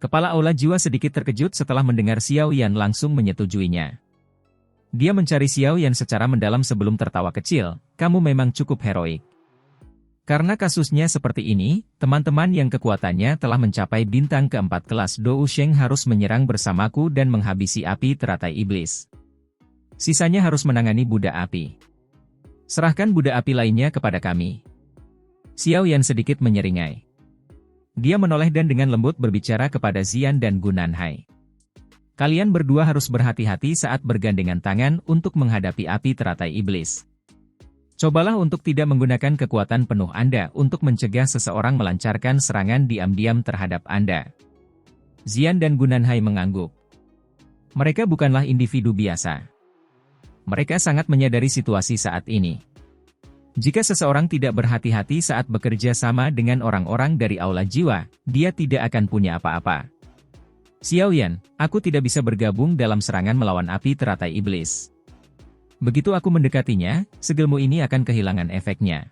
Kepala Aula Jiwa sedikit terkejut setelah mendengar Xiao Yan langsung menyetujuinya. Dia mencari Xiao Yan secara mendalam sebelum tertawa kecil, "Kamu memang cukup heroik. Karena kasusnya seperti ini, teman-teman yang kekuatannya telah mencapai bintang keempat kelas Dou Sheng harus menyerang bersamaku dan menghabisi api teratai iblis. Sisanya harus menangani Buddha api. Serahkan Buddha api lainnya kepada kami." Xiao Yan sedikit menyeringai. Dia menoleh dan dengan lembut berbicara kepada Xian dan Gunanhai. "Kalian berdua harus berhati-hati saat bergandengan tangan untuk menghadapi api teratai iblis. Cobalah untuk tidak menggunakan kekuatan penuh Anda untuk mencegah seseorang melancarkan serangan diam-diam terhadap Anda." Xian dan Gunanhai mengangguk. Mereka bukanlah individu biasa. Mereka sangat menyadari situasi saat ini. Jika seseorang tidak berhati-hati saat bekerja sama dengan orang-orang dari Aula Jiwa, dia tidak akan punya apa-apa. "Xiao Yan, aku tidak bisa bergabung dalam serangan melawan api teratai iblis. Begitu aku mendekatinya, segelmu ini akan kehilangan efeknya.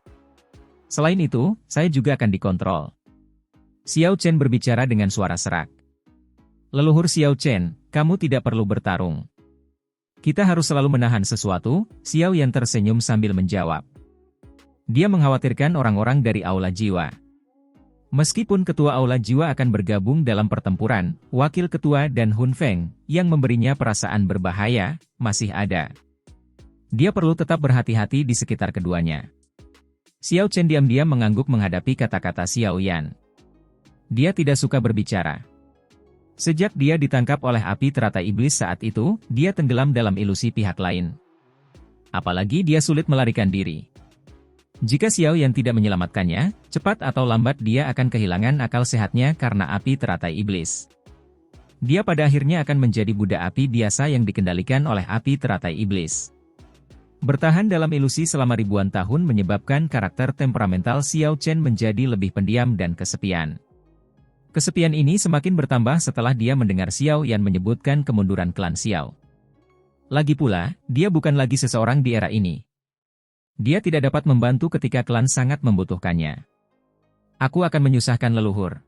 Selain itu, saya juga akan dikontrol." Xiao Chen berbicara dengan suara serak. "Leluhur Xiao Chen, kamu tidak perlu bertarung. Kita harus selalu menahan sesuatu." Xiao Yan tersenyum sambil menjawab. Dia mengkhawatirkan orang-orang dari Aula Jiwa. Meskipun ketua Aula Jiwa akan bergabung dalam pertempuran, wakil ketua dan Hun Feng, yang memberinya perasaan berbahaya, masih ada. Dia perlu tetap berhati-hati di sekitar keduanya. Xiao Chen diam-diam mengangguk menghadapi kata-kata Xiao Yan. Dia tidak suka berbicara. Sejak dia ditangkap oleh api teratai iblis saat itu, dia tenggelam dalam ilusi pihak lain. Apalagi dia sulit melarikan diri. Jika Xiao Yan tidak menyelamatkannya, cepat atau lambat dia akan kehilangan akal sehatnya karena api teratai iblis. Dia pada akhirnya akan menjadi Buddha api biasa yang dikendalikan oleh api teratai iblis. Bertahan dalam ilusi selama ribuan tahun menyebabkan karakter temperamental Xiao Chen menjadi lebih pendiam dan kesepian. Kesepian ini semakin bertambah setelah dia mendengar Xiao Yan menyebutkan kemunduran klan Xiao. Lagi pula, dia bukan lagi seseorang di era ini. Dia tidak dapat membantu ketika klan sangat membutuhkannya. "Aku akan menyusahkan leluhur."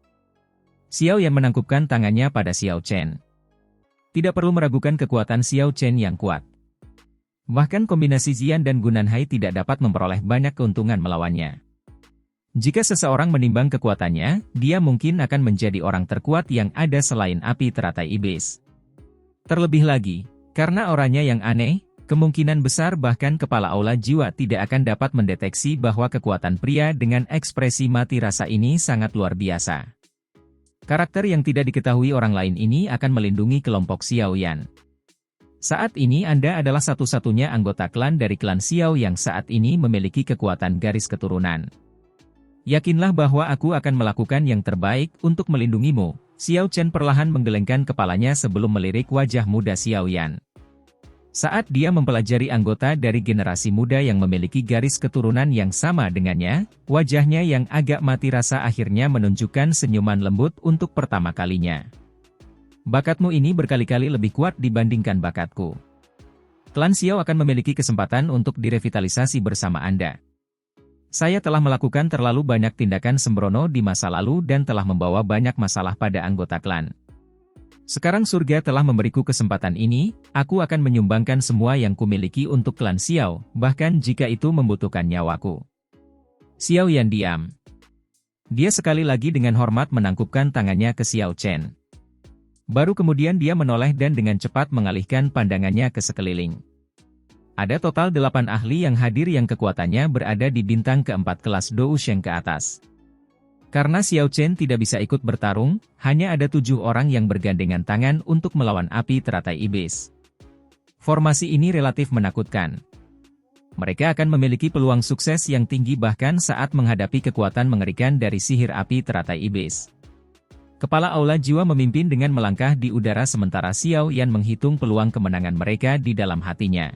Xiao Yan menangkupkan tangannya pada Xiao Chen. Tidak perlu meragukan kekuatan Xiao Chen yang kuat. Bahkan kombinasi Xian dan Gunanhai tidak dapat memperoleh banyak keuntungan melawannya. Jika seseorang menimbang kekuatannya, dia mungkin akan menjadi orang terkuat yang ada selain api teratai iblis. Terlebih lagi, karena auranya yang aneh, kemungkinan besar bahkan kepala Aula Jiwa tidak akan dapat mendeteksi bahwa kekuatan pria dengan ekspresi mati rasa ini sangat luar biasa. Karakter yang tidak diketahui orang lain ini akan melindungi kelompok Xiao Yan. Saat ini Anda adalah satu-satunya anggota klan dari klan Xiao yang saat ini memiliki kekuatan garis keturunan. Yakinlah bahwa aku akan melakukan yang terbaik untuk melindungimu. Xiao Chen perlahan menggelengkan kepalanya sebelum melirik wajah muda Xiao Yan. Saat dia mempelajari anggota dari generasi muda yang memiliki garis keturunan yang sama dengannya, wajahnya yang agak mati rasa akhirnya menunjukkan senyuman lembut untuk pertama kalinya. "Bakatmu ini berkali-kali lebih kuat dibandingkan bakatku. Klan Xiao akan memiliki kesempatan untuk direvitalisasi bersama Anda. Saya telah melakukan terlalu banyak tindakan sembrono di masa lalu dan telah membawa banyak masalah pada anggota klan. Sekarang surga telah memberiku kesempatan ini, aku akan menyumbangkan semua yang kumiliki untuk klan Xiao, bahkan jika itu membutuhkan nyawaku." Xiao Yan diam. Dia sekali lagi dengan hormat menangkupkan tangannya ke Xiao Chen. Baru kemudian dia menoleh dan dengan cepat mengalihkan pandangannya ke sekeliling. Ada total 8 ahli yang hadir yang kekuatannya berada di bintang keempat kelas Dou Sheng ke atas. Karena Xiao Chen tidak bisa ikut bertarung, hanya ada 7 orang yang bergandengan tangan untuk melawan api teratai iblis. Formasi ini relatif menakutkan. Mereka akan memiliki peluang sukses yang tinggi bahkan saat menghadapi kekuatan mengerikan dari sihir api teratai iblis. Kepala Aula Jiwa memimpin dengan melangkah di udara sementara Xiao Yan menghitung peluang kemenangan mereka di dalam hatinya.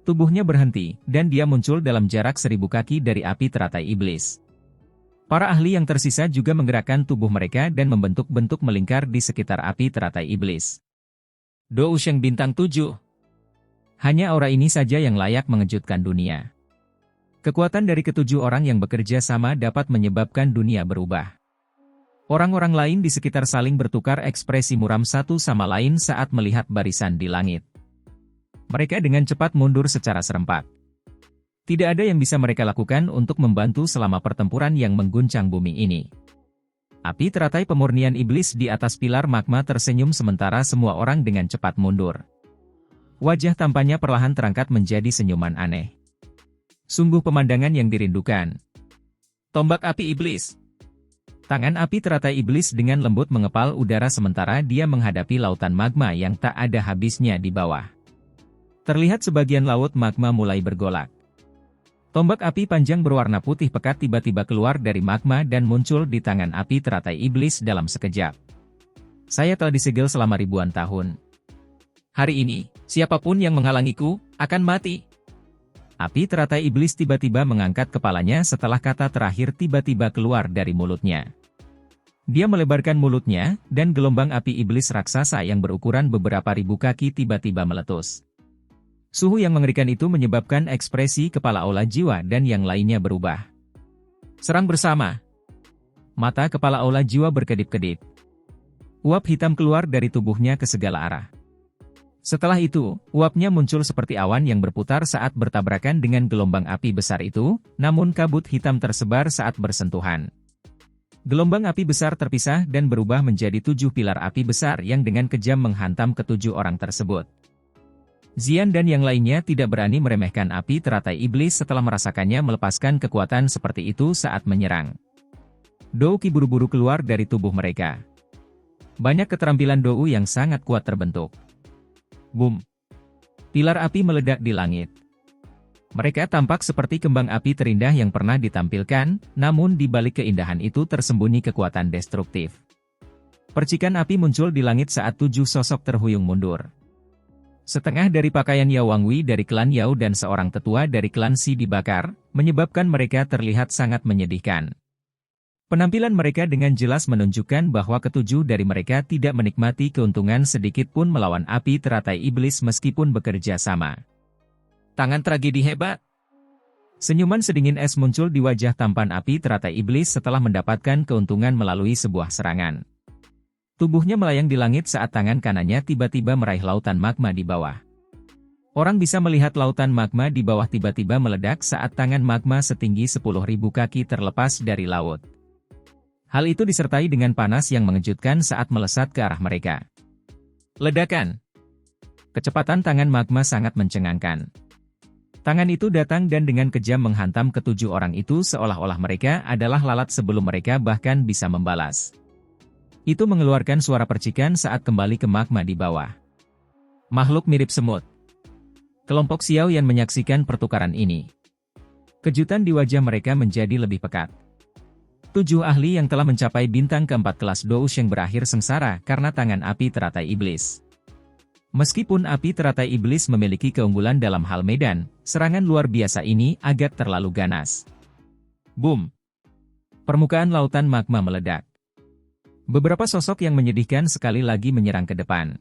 Tubuhnya berhenti, dan dia muncul dalam jarak 1000 kaki dari api teratai iblis. Para ahli yang tersisa juga menggerakkan tubuh mereka dan membentuk bentuk melingkar di sekitar api teratai iblis. Dou Sheng bintang 7. Hanya aura ini saja yang layak mengejutkan dunia. Kekuatan dari ketujuh orang yang bekerja sama dapat menyebabkan dunia berubah. Orang-orang lain di sekitar saling bertukar ekspresi muram satu sama lain saat melihat barisan di langit. Mereka dengan cepat mundur secara serempak. Tidak ada yang bisa mereka lakukan untuk membantu selama pertempuran yang mengguncang bumi ini. Api teratai pemurnian iblis di atas pilar magma tersenyum sementara semua orang dengan cepat mundur. Wajah tampannya perlahan terangkat menjadi senyuman aneh. Sungguh pemandangan yang dirindukan. Tombak api iblis. Tangan api teratai iblis dengan lembut mengepal udara sementara dia menghadapi lautan magma yang tak ada habisnya di bawah. Terlihat sebagian laut magma mulai bergolak. Tombak api panjang berwarna putih pekat tiba-tiba keluar dari magma dan muncul di tangan api teratai iblis dalam sekejap. Saya telah disegel selama ribuan tahun. Hari ini, siapapun yang menghalangiku, akan mati. Api teratai iblis tiba-tiba mengangkat kepalanya setelah kata terakhir tiba-tiba keluar dari mulutnya. Dia melebarkan mulutnya, dan gelombang api iblis raksasa yang berukuran beberapa ribu kaki tiba-tiba meletus. Suhu yang mengerikan itu menyebabkan ekspresi kepala Aula Jiwa dan yang lainnya berubah. Serang bersama. Mata kepala Aula Jiwa berkedip-kedip. Uap hitam keluar dari tubuhnya ke segala arah. Setelah itu, uapnya muncul seperti awan yang berputar saat bertabrakan dengan gelombang api besar itu, namun kabut hitam tersebar saat bersentuhan. Gelombang api besar terpisah dan berubah menjadi 7 pilar api besar yang dengan kejam menghantam ke-7 orang tersebut. Xian dan yang lainnya tidak berani meremehkan api teratai iblis setelah merasakannya melepaskan kekuatan seperti itu saat menyerang. Dou Qi buru-buru keluar dari tubuh mereka. Banyak keterampilan Dou yang sangat kuat terbentuk. Boom! Pilar api meledak di langit. Mereka tampak seperti kembang api terindah yang pernah ditampilkan, namun di balik keindahan itu tersembunyi kekuatan destruktif. Percikan api muncul di langit saat 7 sosok terhuyung mundur. Setengah dari pakaian Yao Wangwi dari klan Yao dan seorang tetua dari klan Xi dibakar, menyebabkan mereka terlihat sangat menyedihkan. Penampilan mereka dengan jelas menunjukkan bahwa ke-7 dari mereka tidak menikmati keuntungan sedikit pun melawan api teratai iblis meskipun bekerja sama. Tangan tragedi hebat. Senyuman sedingin es muncul di wajah tampan api teratai iblis setelah mendapatkan keuntungan melalui sebuah serangan. Tubuhnya melayang di langit saat tangan kanannya tiba-tiba meraih lautan magma di bawah. Orang bisa melihat lautan magma di bawah tiba-tiba meledak saat tangan magma setinggi 10.000 kaki terlepas dari laut. Hal itu disertai dengan panas yang mengejutkan saat melesat ke arah mereka. Ledakan. Kecepatan tangan magma sangat mencengangkan. Tangan itu datang dan dengan kejam menghantam ke-7 orang itu seolah-olah mereka adalah lalat sebelum mereka bahkan bisa membalas. Itu mengeluarkan suara percikan saat kembali ke magma di bawah. Makhluk mirip semut. Kelompok Xiao Yan menyaksikan pertukaran ini. Kejutan di wajah mereka menjadi lebih pekat. 7 ahli yang telah mencapai bintang keempat kelas Dou Sheng berakhir sengsara karena tangan api teratai iblis. Meskipun api teratai iblis memiliki keunggulan dalam hal medan, serangan luar biasa ini agak terlalu ganas. Boom! Permukaan lautan magma meledak. Beberapa sosok yang menyedihkan sekali lagi menyerang ke depan.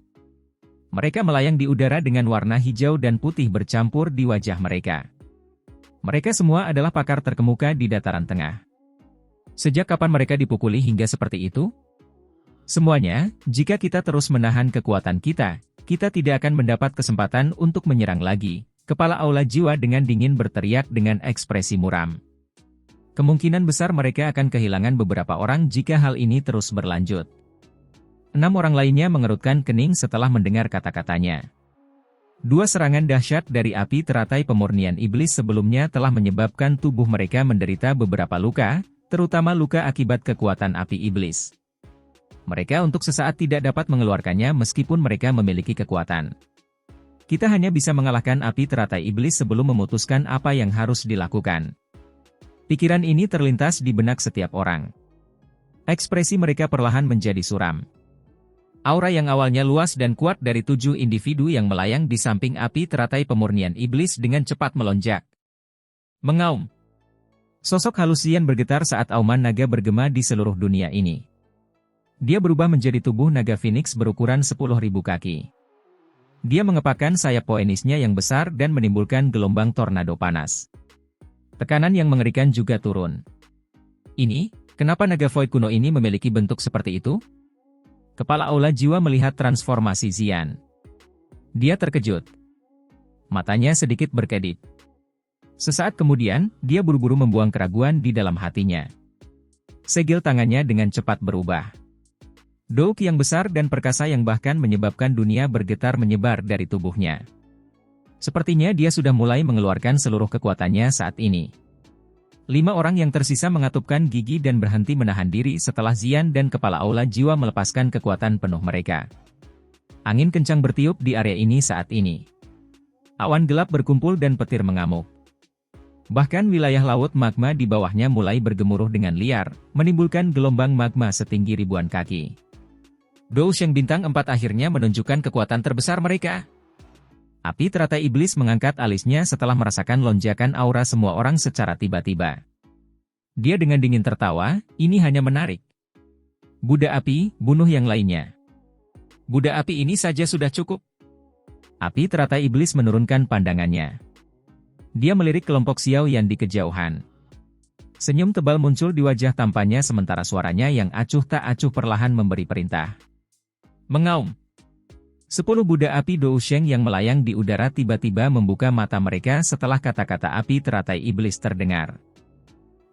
Mereka melayang di udara dengan warna hijau dan putih bercampur di wajah mereka. Mereka semua adalah pakar terkemuka di dataran tengah. Sejak kapan mereka dipukuli hingga seperti itu? Semuanya, jika kita terus menahan kekuatan kita, kita tidak akan mendapat kesempatan untuk menyerang lagi. Kepala Aula Jiwa dengan dingin berteriak dengan ekspresi muram. Kemungkinan besar mereka akan kehilangan beberapa orang jika hal ini terus berlanjut. 6 orang lainnya mengerutkan kening setelah mendengar kata-katanya. 2 serangan dahsyat dari api teratai pemurnian iblis sebelumnya telah menyebabkan tubuh mereka menderita beberapa luka, terutama luka akibat kekuatan api iblis. Mereka untuk sesaat tidak dapat mengeluarkannya meskipun mereka memiliki kekuatan. Kita hanya bisa mengalahkan api teratai iblis sebelum memutuskan apa yang harus dilakukan. Pikiran ini terlintas di benak setiap orang. Ekspresi mereka perlahan menjadi suram. Aura yang awalnya luas dan kuat dari 7 individu yang melayang di samping api teratai pemurnian iblis dengan cepat melonjak. Mengaum. Sosok halusian bergetar saat auman naga bergema di seluruh dunia ini. Dia berubah menjadi tubuh naga Phoenix berukuran 10.000 kaki. Dia mengepakkan sayap poenisnya yang besar dan menimbulkan gelombang tornado panas. Tekanan yang mengerikan juga turun. Ini, Kenapa naga void kuno ini memiliki bentuk seperti itu? Kepala Aula Jiwa melihat transformasi Xian. Dia terkejut. Matanya sedikit berkedip. Sesaat kemudian, dia buru-buru membuang keraguan di dalam hatinya. Segel tangannya dengan cepat berubah. Douk yang besar dan perkasa yang bahkan menyebabkan dunia bergetar menyebar dari tubuhnya. Sepertinya dia sudah mulai mengeluarkan seluruh kekuatannya saat ini. 5 orang yang tersisa mengatupkan gigi dan berhenti menahan diri setelah Xian dan Kepala Aula Jiwa melepaskan kekuatan penuh mereka. Angin kencang bertiup di area ini saat ini. Awan gelap berkumpul dan petir mengamuk. Bahkan wilayah laut magma di bawahnya mulai bergemuruh dengan liar, menimbulkan gelombang magma setinggi ribuan kaki. Dou Sheng Bintang 4 akhirnya menunjukkan kekuatan terbesar mereka. Api teratai iblis mengangkat alisnya setelah merasakan lonjakan aura semua orang secara tiba-tiba. Dia dengan dingin tertawa, ini hanya menarik. Buddha api, bunuh yang lainnya. Buddha api ini saja sudah cukup. Api teratai iblis menurunkan pandangannya. Dia melirik kelompok Xiao Yan di kejauhan. Senyum tebal muncul di wajah tampannya sementara suaranya yang acuh tak acuh perlahan memberi perintah. Mengaum. 10 Buddha api Dou Sheng yang melayang di udara tiba-tiba membuka mata mereka setelah kata-kata api teratai iblis terdengar.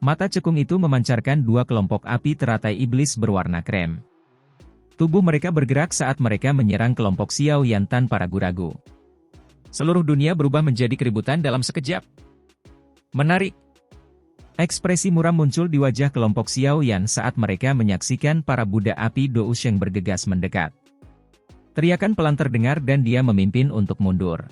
Mata cekung itu memancarkan 2 kelompok api teratai iblis berwarna krem. Tubuh mereka bergerak saat mereka menyerang kelompok Xiao Yan tanpa ragu-ragu. Seluruh dunia berubah menjadi keributan dalam sekejap. Menarik. Ekspresi muram muncul di wajah kelompok Xiao Yan saat mereka menyaksikan para Buddha api Dou Sheng bergegas mendekat. Teriakan pelan terdengar dan dia memimpin untuk mundur.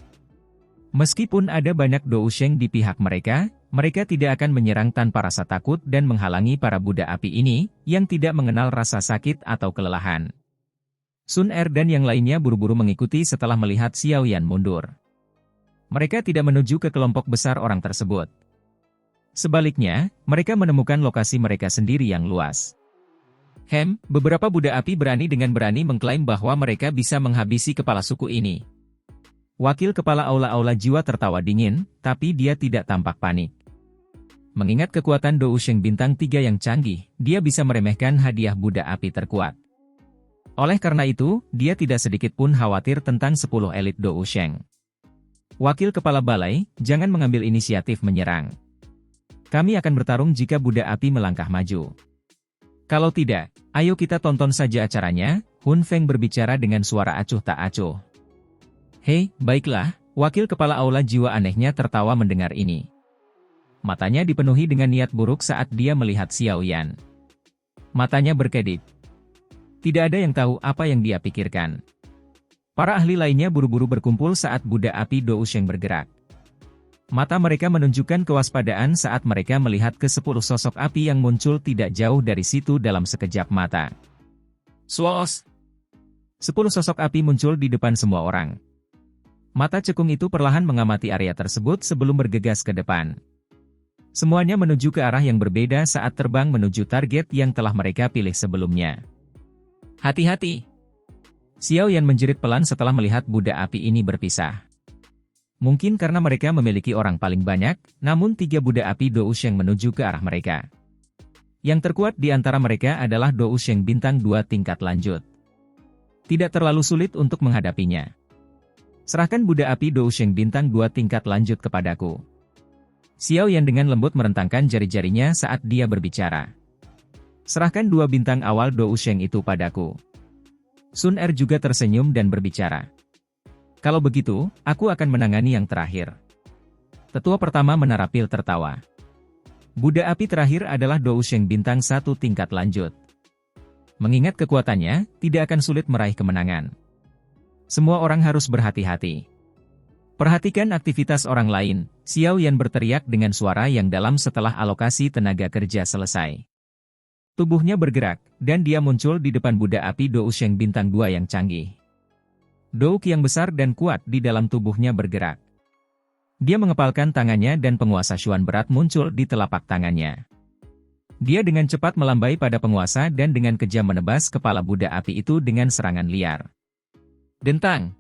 Meskipun ada banyak Dou Sheng di pihak mereka, mereka tidak akan menyerang tanpa rasa takut dan menghalangi para Buddha api ini, yang tidak mengenal rasa sakit atau kelelahan. Sun Er dan yang lainnya buru-buru mengikuti setelah melihat Xiao Yan mundur. Mereka tidak menuju ke kelompok besar orang tersebut. Sebaliknya, mereka menemukan lokasi mereka sendiri yang luas. Beberapa Buddha api berani mengklaim bahwa mereka bisa menghabisi kepala suku ini. Wakil Kepala Aula Jiwa tertawa dingin, tapi dia tidak tampak panik. Mengingat kekuatan Dou Sheng Bintang 3 yang canggih, dia bisa meremehkan hadiah Buddha api terkuat. Oleh karena itu, dia tidak sedikit pun khawatir tentang 10 elit Dou Sheng. Wakil Kepala Balai, jangan mengambil inisiatif menyerang. Kami akan bertarung jika Buddha api melangkah maju. Kalau tidak, ayo kita tonton saja acaranya, Hun Feng berbicara dengan suara acuh tak acuh. Hei, baiklah, Wakil Kepala Aula Jiwa anehnya tertawa mendengar ini. Matanya dipenuhi dengan niat buruk saat dia melihat Xiao Yan. Matanya berkedip. Tidak ada yang tahu apa yang dia pikirkan. Para ahli lainnya buru-buru berkumpul saat Buddha api Dou Sheng bergerak. Mata mereka menunjukkan kewaspadaan saat mereka melihat ke-10 sosok api yang muncul tidak jauh dari situ dalam sekejap mata. Swos! 10 sosok api muncul di depan semua orang. Mata cekung itu perlahan mengamati area tersebut sebelum bergegas ke depan. Semuanya menuju ke arah yang berbeda saat terbang menuju target yang telah mereka pilih sebelumnya. Hati-hati! Xiao Yan menjerit pelan setelah melihat Buddha api ini berpisah. Mungkin karena mereka memiliki orang paling banyak, namun 3 Buddha api Dou Sheng menuju ke arah mereka. Yang terkuat di antara mereka adalah Dou Sheng Bintang 2 tingkat lanjut. Tidak terlalu sulit untuk menghadapinya. Serahkan Buddha api Dou Sheng Bintang 2 tingkat lanjut kepadaku. Xiao Yan dengan lembut merentangkan jari-jarinya saat dia berbicara. Serahkan 2 bintang awal Dou Sheng itu padaku. Sun Er juga tersenyum dan berbicara. Kalau begitu, aku akan menangani yang terakhir. Tetua pertama menarapil tertawa. Buddha api terakhir adalah Dou Sheng Bintang 1 tingkat lanjut. Mengingat kekuatannya, tidak akan sulit meraih kemenangan. Semua orang harus berhati-hati. Perhatikan aktivitas orang lain, Xiao Yan berteriak dengan suara yang dalam setelah alokasi tenaga kerja selesai. Tubuhnya bergerak, dan dia muncul di depan Buddha api Dou Sheng Bintang 2 yang canggih. Douk yang besar dan kuat di dalam tubuhnya bergerak. Dia mengepalkan tangannya dan penguasa Xuan berat muncul di telapak tangannya. Dia dengan cepat melambai pada penguasa dan dengan kejam menebas kepala Buddha api itu dengan serangan liar. Dentang!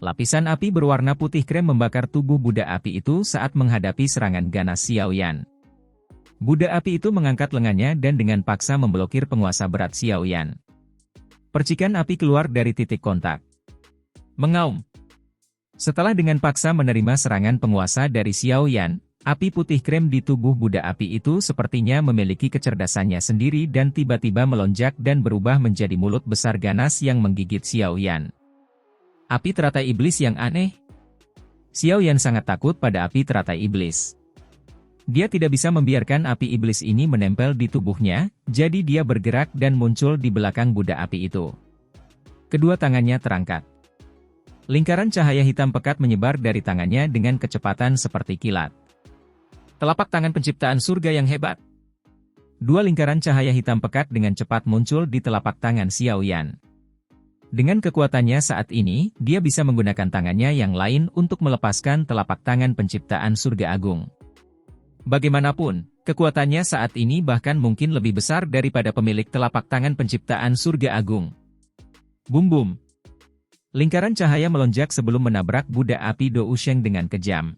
Lapisan api berwarna putih krem membakar tubuh Buddha api itu saat menghadapi serangan ganas Xiao Yan. Budak api itu mengangkat lengannya dan dengan paksa memblokir penguasa berat Xiao Yan. Percikan api keluar dari titik kontak. Mengaum. Setelah dengan paksa menerima serangan penguasa dari Xiao Yan, api putih krem di tubuh budak api itu sepertinya memiliki kecerdasannya sendiri dan tiba-tiba melonjak dan berubah menjadi mulut besar ganas yang menggigit Xiao Yan. Api teratai iblis yang aneh. Xiao Yan sangat takut pada api teratai iblis. Dia tidak bisa membiarkan api iblis ini menempel di tubuhnya, jadi dia bergerak dan muncul di belakang budak api itu. Kedua tangannya terangkat. Lingkaran cahaya hitam pekat menyebar dari tangannya dengan kecepatan seperti kilat. Telapak tangan penciptaan surga yang hebat. Dua lingkaran cahaya hitam pekat dengan cepat muncul di telapak tangan Xiao Yan. Dengan kekuatannya saat ini, dia bisa menggunakan tangannya yang lain untuk melepaskan telapak tangan penciptaan surga agung. Bagaimanapun, kekuatannya saat ini bahkan mungkin lebih besar daripada pemilik telapak tangan penciptaan surga agung. Bum-bum. Lingkaran cahaya melonjak sebelum menabrak budak api Dou Sheng dengan kejam.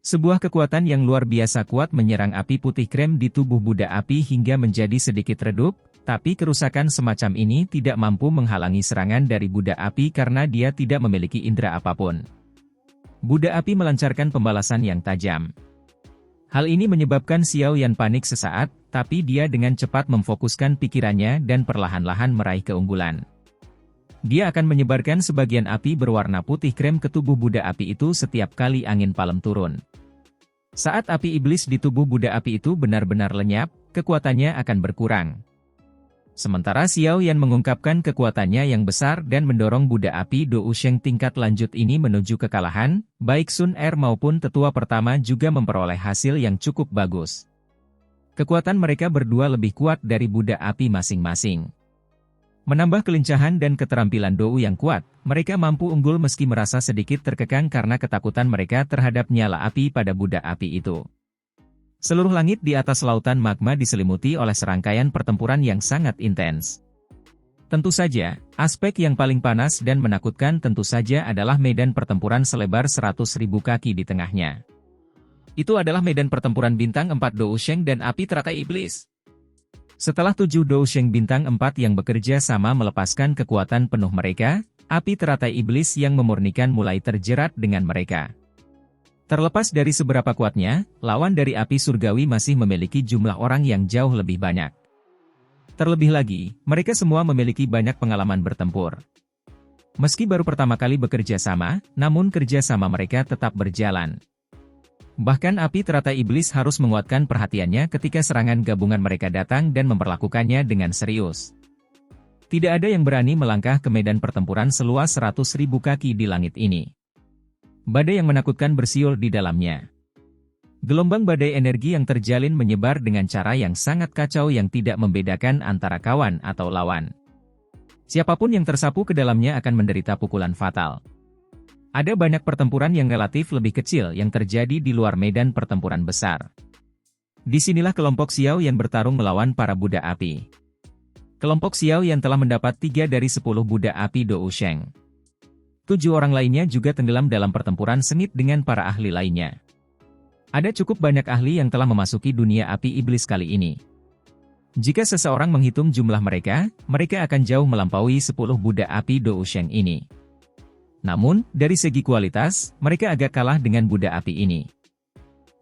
Sebuah kekuatan yang luar biasa kuat menyerang api putih krem di tubuh budak api hingga menjadi sedikit redup, tapi kerusakan semacam ini tidak mampu menghalangi serangan dari budak api karena dia tidak memiliki indera apapun. Budak api melancarkan pembalasan yang tajam. Hal ini menyebabkan Xiao Yan panik sesaat, tapi dia dengan cepat memfokuskan pikirannya dan perlahan-lahan meraih keunggulan. Dia akan menyebarkan sebagian api berwarna putih krem ke tubuh budak api itu setiap kali angin palem turun. Saat api iblis di tubuh budak api itu benar-benar lenyap, kekuatannya akan berkurang. Sementara Xiao Yan mengungkapkan kekuatannya yang besar dan mendorong budak api Dou Sheng tingkat lanjut ini menuju kekalahan, baik Sun Er maupun tetua pertama juga memperoleh hasil yang cukup bagus. Kekuatan mereka berdua lebih kuat dari budak api masing-masing. Menambah kelincahan dan keterampilan Dou yang kuat, mereka mampu unggul meski merasa sedikit terkekang karena ketakutan mereka terhadap nyala api pada budak api itu. Seluruh langit di atas lautan magma diselimuti oleh serangkaian pertempuran yang sangat intens. Tentu saja, aspek yang paling panas dan menakutkan tentu saja adalah medan pertempuran selebar 100.000 kaki di tengahnya. Itu adalah medan pertempuran bintang 4 Dou Sheng dan api teratai iblis. Setelah 7 Dou Sheng bintang 4 yang bekerja sama melepaskan kekuatan penuh mereka, api teratai iblis yang memurnikan mulai terjerat dengan mereka. Terlepas dari seberapa kuatnya, lawan dari api surgawi masih memiliki jumlah orang yang jauh lebih banyak. Terlebih lagi, mereka semua memiliki banyak pengalaman bertempur. Meski baru pertama kali bekerja sama, namun kerja sama mereka tetap berjalan. Bahkan api teratai iblis harus menguatkan perhatiannya ketika serangan gabungan mereka datang dan memperlakukannya dengan serius. Tidak ada yang berani melangkah ke medan pertempuran seluas 100.000 kaki di langit ini. Badai yang menakutkan bersiul di dalamnya. Gelombang badai energi yang terjalin menyebar dengan cara yang sangat kacau yang tidak membedakan antara kawan atau lawan. Siapapun yang tersapu ke dalamnya akan menderita pukulan fatal. Ada banyak pertempuran yang relatif lebih kecil yang terjadi di luar medan pertempuran besar. Disinilah kelompok Xiao Yan bertarung melawan para budak api. Kelompok Xiao Yan telah mendapat 3 dari 10 budak api Dou Sheng. 7 orang lainnya juga tenggelam dalam pertempuran sengit dengan para ahli lainnya. Ada cukup banyak ahli yang telah memasuki dunia api iblis kali ini. Jika seseorang menghitung jumlah mereka, mereka akan jauh melampaui 10 budak api Dou Sheng ini. Namun, dari segi kualitas, mereka agak kalah dengan budak api ini.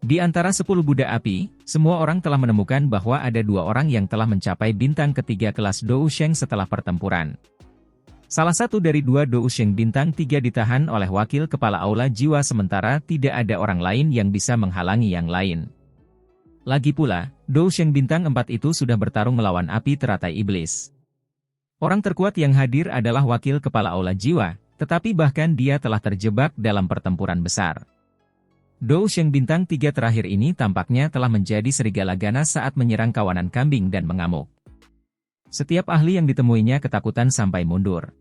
Di antara 10 budak api, semua orang telah menemukan bahwa ada 2 orang yang telah mencapai bintang ketiga kelas Dou Sheng setelah pertempuran. Salah satu dari 2 Dou Sheng bintang 3 ditahan oleh wakil kepala aula jiwa sementara tidak ada orang lain yang bisa menghalangi yang lain. Lagi pula, Dou Sheng bintang 4 itu sudah bertarung melawan api teratai iblis. Orang terkuat yang hadir adalah wakil kepala aula jiwa, tetapi bahkan dia telah terjebak dalam pertempuran besar. Dou Sheng bintang 3 terakhir ini tampaknya telah menjadi serigala ganas saat menyerang kawanan kambing dan mengamuk. Setiap ahli yang ditemuinya ketakutan sampai mundur.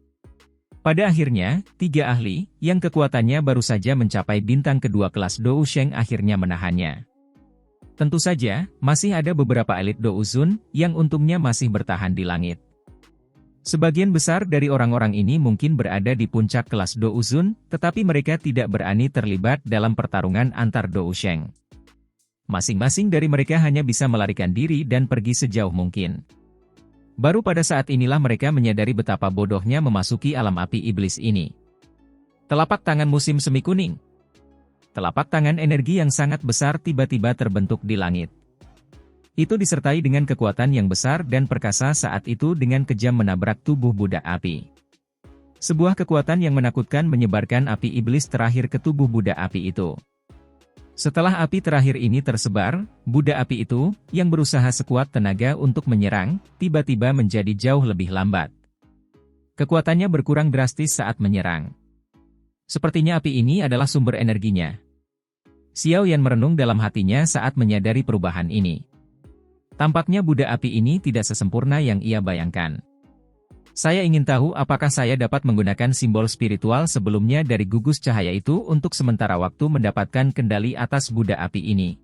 Pada akhirnya, 3 ahli, yang kekuatannya baru saja mencapai bintang kedua kelas Dou Sheng akhirnya menahannya. Tentu saja, masih ada beberapa elit Dou Zun, yang untungnya masih bertahan di langit. Sebagian besar dari orang-orang ini mungkin berada di puncak kelas Dou Zun, tetapi mereka tidak berani terlibat dalam pertarungan antar Dou Sheng. Masing-masing dari mereka hanya bisa melarikan diri dan pergi sejauh mungkin. Baru pada saat inilah mereka menyadari betapa bodohnya memasuki alam api iblis ini. Telapak tangan musim semi kuning. Telapak tangan energi yang sangat besar tiba-tiba terbentuk di langit. Itu disertai dengan kekuatan yang besar dan perkasa saat itu dengan kejam menabrak tubuh budak api. Sebuah kekuatan yang menakutkan menyebarkan api iblis terakhir ke tubuh budak api itu. Setelah api terakhir ini tersebar, budak api itu, yang berusaha sekuat tenaga untuk menyerang, tiba-tiba menjadi jauh lebih lambat. Kekuatannya berkurang drastis saat menyerang. Sepertinya api ini adalah sumber energinya. Xiao Yan merenung dalam hatinya saat menyadari perubahan ini. Tampaknya budak api ini tidak sesempurna yang ia bayangkan. Saya ingin tahu apakah saya dapat menggunakan simbol spiritual sebelumnya dari gugus cahaya itu untuk sementara waktu mendapatkan kendali atas budak api ini.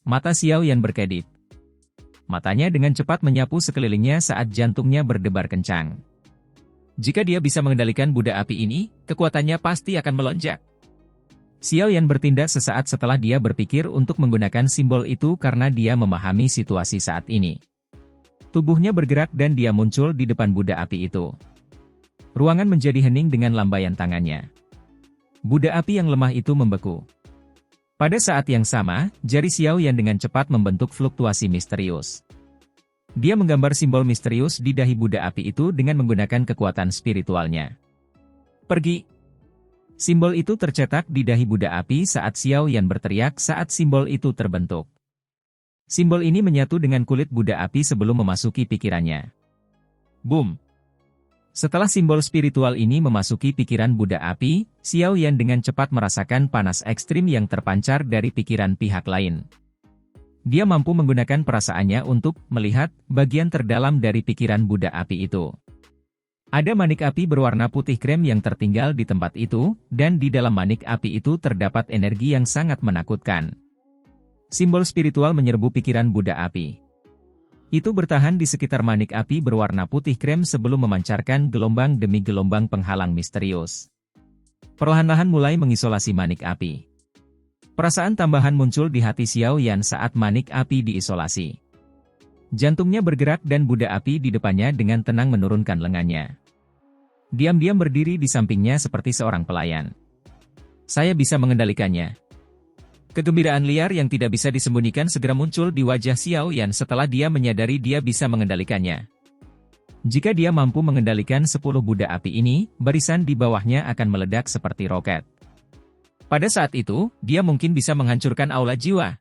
Mata Xiao Yan berkedip. Matanya dengan cepat menyapu sekelilingnya saat jantungnya berdebar kencang. Jika dia bisa mengendalikan budak api ini, kekuatannya pasti akan melonjak. Xiao Yan bertindak sesaat setelah dia berpikir untuk menggunakan simbol itu karena dia memahami situasi saat ini. Tubuhnya bergerak dan dia muncul di depan budak api itu. Ruangan menjadi hening dengan lambaian tangannya. Budak api yang lemah itu membeku. Pada saat yang sama, jari Xiao Yan dengan cepat membentuk fluktuasi misterius. Dia menggambar simbol misterius di dahi budak api itu dengan menggunakan kekuatan spiritualnya. Pergi! Simbol itu tercetak di dahi budak api saat Xiao Yan berteriak saat simbol itu terbentuk. Simbol ini menyatu dengan kulit budak api sebelum memasuki pikirannya. Boom! Setelah simbol spiritual ini memasuki pikiran budak api, Xiao Yan dengan cepat merasakan panas ekstrim yang terpancar dari pikiran pihak lain. Dia mampu menggunakan perasaannya untuk melihat bagian terdalam dari pikiran budak api itu. Ada manik api berwarna putih krem yang tertinggal di tempat itu, dan di dalam manik api itu terdapat energi yang sangat menakutkan. Simbol spiritual menyerbu pikiran budak api. Itu bertahan di sekitar manik api berwarna putih krem sebelum memancarkan gelombang demi gelombang penghalang misterius. Perlahan-lahan mulai mengisolasi manik api. Perasaan tambahan muncul di hati Xiao Yan saat manik api diisolasi. Jantungnya bergerak dan budak api di depannya dengan tenang menurunkan lengannya. Diam-diam berdiri di sampingnya seperti seorang pelayan. Saya bisa mengendalikannya. Kegembiraan liar yang tidak bisa disembunyikan segera muncul di wajah Xiao Yan setelah dia menyadari dia bisa mengendalikannya. Jika dia mampu mengendalikan 10 budak api ini, barisan di bawahnya akan meledak seperti roket. Pada saat itu, dia mungkin bisa menghancurkan aula jiwa.